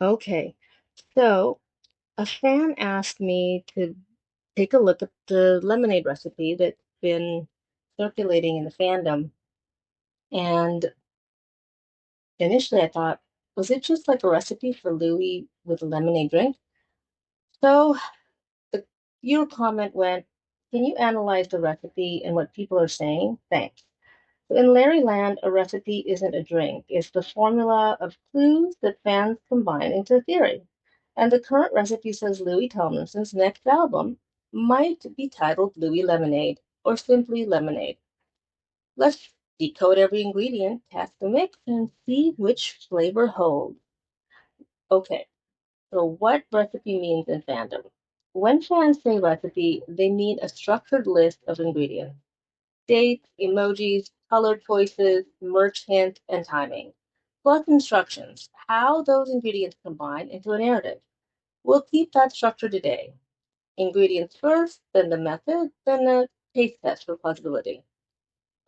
Okay, so a fan asked me to take a look at the lemonade recipe that's been circulating in the fandom. And initially I thought, was it just like a recipe for Louis with a lemonade drink? So the your comment went, can you analyze the recipe and what people are saying? Thanks. So in Larryland, a recipe isn't a drink. It's the formula of clues that fans combine into theory. And the current recipe says Louis Tomlinson's next album might be titled Louis Lemonade or simply Lemonade. Let's decode every ingredient, test the mix, and see which flavor holds. Okay, so what recipe means in fandom? When fans say recipe, they mean a structured list of ingredients, dates, emojis, color choices, merch hint, and timing, plus instructions, how those ingredients combine into a narrative. We'll keep that structure today. Ingredients first, then the method, then the taste test for plausibility.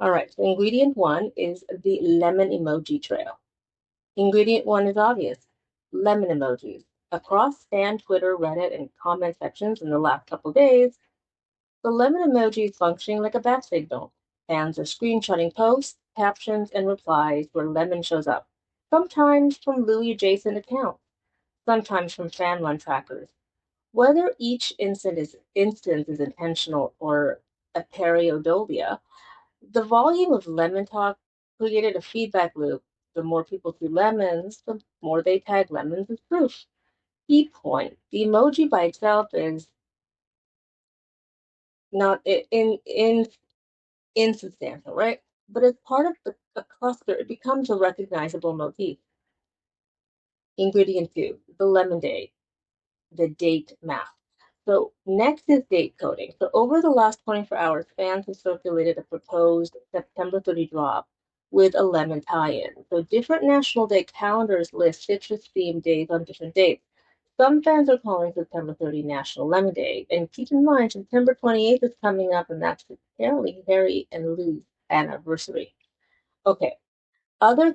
All right, so ingredient one is the lemon emoji trail. Ingredient one is obvious, lemon emojis. Across fan, Twitter, Reddit, and comment sections in the last couple days, the lemon emoji is functioning like a bat signal. Fans are screenshotting posts, captions, and replies where lemon shows up, sometimes from Louis adjacent accounts, sometimes from fan run trackers. Whether each instance is intentional or a pareidolia, the volume of lemon talk created a feedback loop. The more people see lemons, the more they tag lemons as proof. Key point: the emoji by itself is not insubstantial, right? But as part of a cluster, it becomes a recognizable motif. Ingredient two, the lemon date, the date math. So next is date coding. So over the last 24 hours, fans have circulated a proposed September 30 drop with a lemon tie-in. So different National Day calendars list citrus-themed days on different dates. Some fans are calling September 30 National Lemon Day. And keep in mind, September 28th is coming up, and that's apparently Harry and Lou's anniversary. Okay, other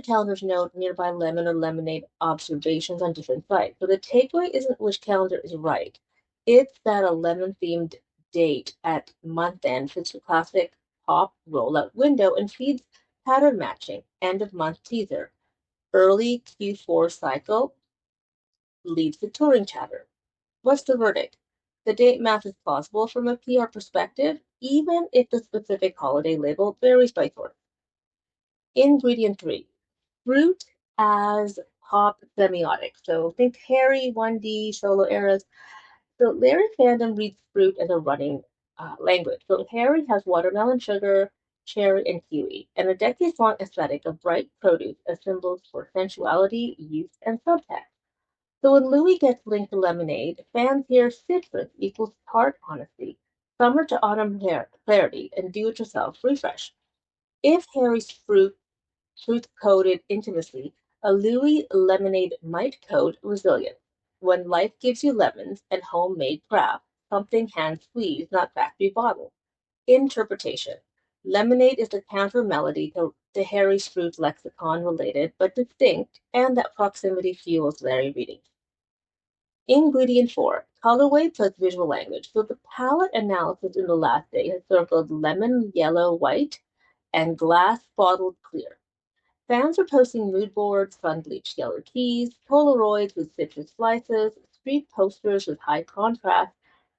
calendars note nearby lemon or lemonade observations on different sites. So the takeaway isn't which calendar is right. It's that a lemon-themed date at month end fits the classic pop rollout window and feeds pattern matching, end of month teaser. Early Q4 cycle leads to touring chatter. What's the verdict? The date math is plausible from a PR perspective, even if the specific holiday label varies by source. Ingredient three, fruit as pop semiotic. So think Harry 1D solo eras. So Larry fandom reads fruit as a running language. So Harry has watermelon sugar, cherry, and kiwi, and a decades-long aesthetic of bright produce as symbols for sensuality, youth, and subtext. So when Louis gets linked to lemonade, fans hear citrus equals tart honesty, summer to autumn clarity, and do-it-yourself refresh. If Harry's truth-coded intimacy, a Louis lemonade might code resilience. When life gives you lemons and homemade craft, something hand squeezed, not factory bottle. Interpretation. Lemonade is the counter melody to Harry's fruit lexicon related but distinct, and that proximity fuels Larry reading. Ingredient four, colorway plus visual language. So the palette analysis in the last day has circled lemon, yellow, white, and glass bottled clear. Fans are posting mood boards, sun-bleached yellow keys, Polaroids with citrus slices, street posters with high contrast,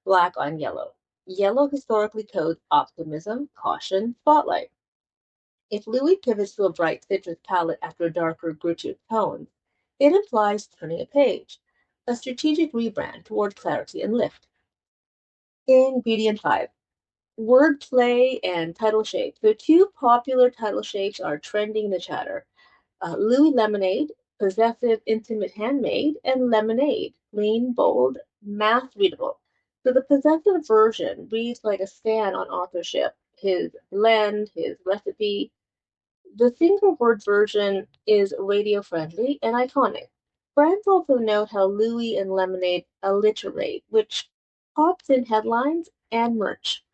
black on yellow. Yellow historically codes optimism, caution, spotlight. If Louis pivots to a bright citrus palette after darker, grittier tones, it implies turning a page, a strategic rebrand toward clarity and lift. Ingredient five, wordplay and title shape. The two popular title shapes are trending the chatter. Louis Lemonade, possessive, intimate, handmade, and Lemonade, clean, bold, mass readable. So the possessive version reads like a stan on authorship, his blend, his recipe. The single word version is radio friendly and iconic. Friends also note how Louis and Lemonade alliterate, which pops in headlines and merch.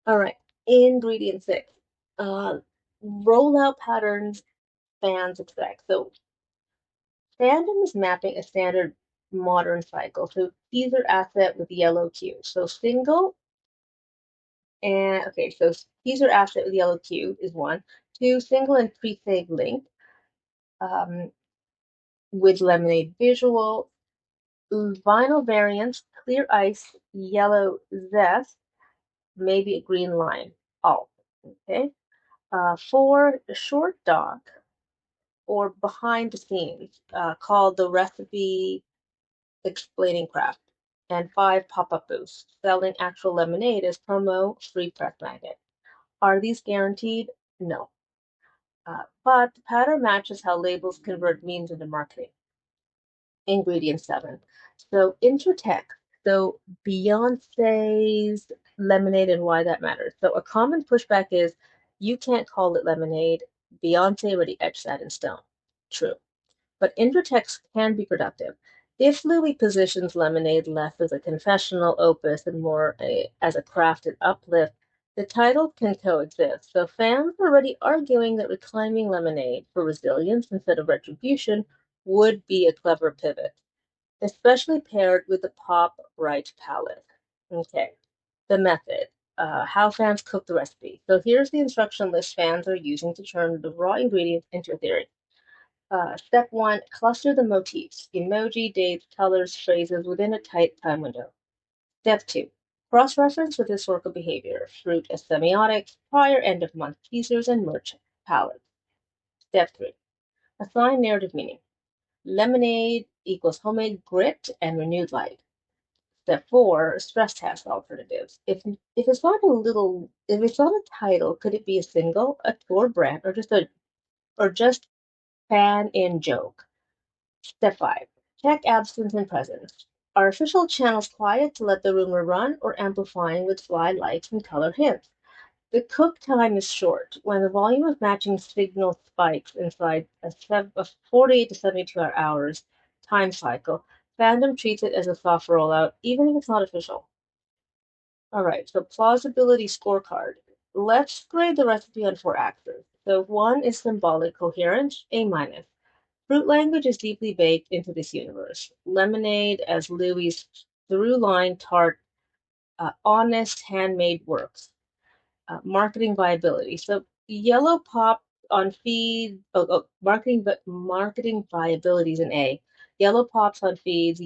All right, ingredient six. Uh, Rollout patterns fans expect. So Fandom is mapping a standard modern cycle. So teaser asset with yellow Q. So single and okay, so teaser asset with yellow Q is one. Two, single and pre-save link um, with lemonade visual. Vinyl variants, clear ice, yellow zest, maybe a green line. All okay. Four, short doc or behind the scenes called the recipe explaining craft. And five, pop-up booths, selling actual lemonade as promo free press magnet. Are these guaranteed? No. But the pattern matches how labels convert memes into marketing. Ingredient seven. So intertext. So Beyonce's lemonade and why that matters. So a common pushback is you can't call it lemonade. Beyonce already etched that in stone. True. But intertext can be productive. If Louis positions Lemonade less as a confessional opus and more as a crafted uplift, the title can coexist. So fans are already arguing that reclaiming Lemonade for resilience instead of retribution would be a clever pivot, especially paired with the pop right palette. Okay, the method. How fans cook the recipe. So here's the instruction list fans are using to turn the raw ingredients into a theory. Step one, cluster the motifs, emoji, dates, colors, phrases within a tight time window. Step two, cross-reference with historical behavior, fruit as semiotics, prior end-of-month teasers, and merch palettes. Step three, assign narrative meaning. Lemonade equals homemade grit and renewed life. Step four, stress test alternatives. If it's not a title, could it be a single, a tour brand, or just fan in joke? Step five, check absence and presence. Are official channels quiet to let the rumor run or amplifying with fly likes and color hints? The cook time is short. When the volume of matching signal spikes inside a 48 to 72 hours time cycle, fandom treats it as a soft rollout, even if it's not official. All right, so plausibility scorecard. Let's grade the recipe on four axes. So one is symbolic coherence, A minus. Fruit language is deeply baked into this universe. Lemonade as Louis' through line tart, honest handmade works. Marketing viability. So yellow pop on feed. Marketing viability is an A. Yellow pops on feeds.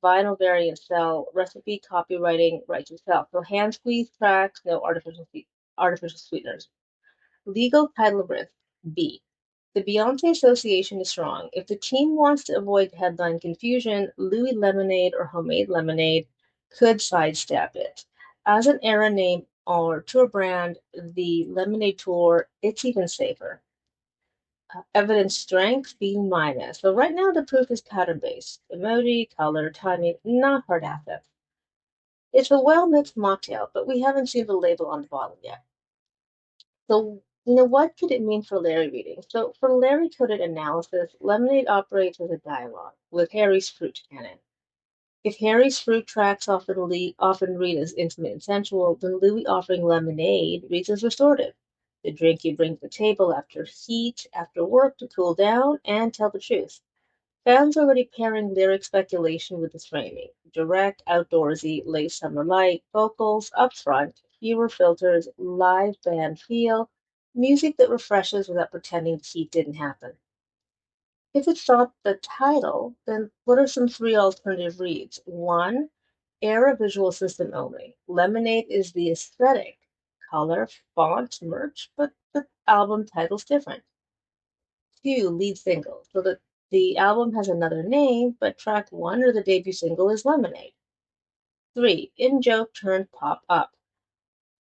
Vinyl variants sell. Recipe copywriting right to sell. So hand squeeze tracks. No artificial sweeteners. Legal title risk. B. The Beyonce association is strong. If the team wants to avoid headline confusion, Louis Lemonade or Homemade Lemonade could sidestep it. As an era name or tour brand, the Lemonade Tour, it's even safer. Evidence strength, B minus. So right now the proof is pattern based. Emoji, color, timing, not hard assets. It's a well-mixed mocktail, but we haven't seen the label on the bottle yet. So, what could it mean for Larry reading? So, for Larry coded analysis, Lemonade operates as a dialogue with Harry's fruit canon. If Harry's fruit tracks often read as intimate and sensual, then Louis offering lemonade reads as restorative. The drink you bring to the table after work to cool down and tell the truth. Fans already pairing lyric speculation with this framing. Direct, outdoorsy, late summer light, vocals up front, fewer filters, live band feel, music that refreshes without pretending the heat didn't happen. If it's not the title, then what are some three alternative reads? One, era visual system only. Lemonade is the aesthetic, color, font, merch, but the album title's different. Two, lead single. So the album has another name, but track one or the debut single is Lemonade. Three, in joke turned pop up.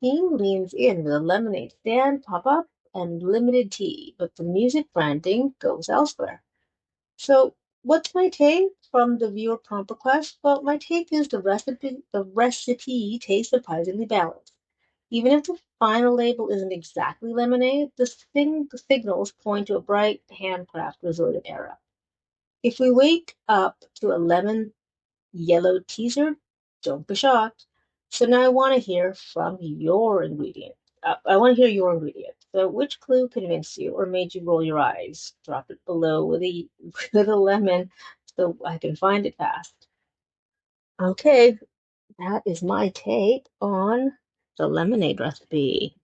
Theme leans in with a lemonade stand, pop up, and limited tea, but the music branding goes elsewhere. So what's my take from the viewer prompt request? Well, my take is the recipe tastes surprisingly balanced. Even if the final label isn't exactly lemonade, the signals point to a bright, handcraft, resilient era. If we wake up to a lemon yellow teaser, don't be shocked. So now I want to hear from your ingredient. I want to hear your ingredient. So which clue convinced you or made you roll your eyes? Drop it below with a with a lemon so I can find it fast. Okay, that is my take on the lemonade recipe.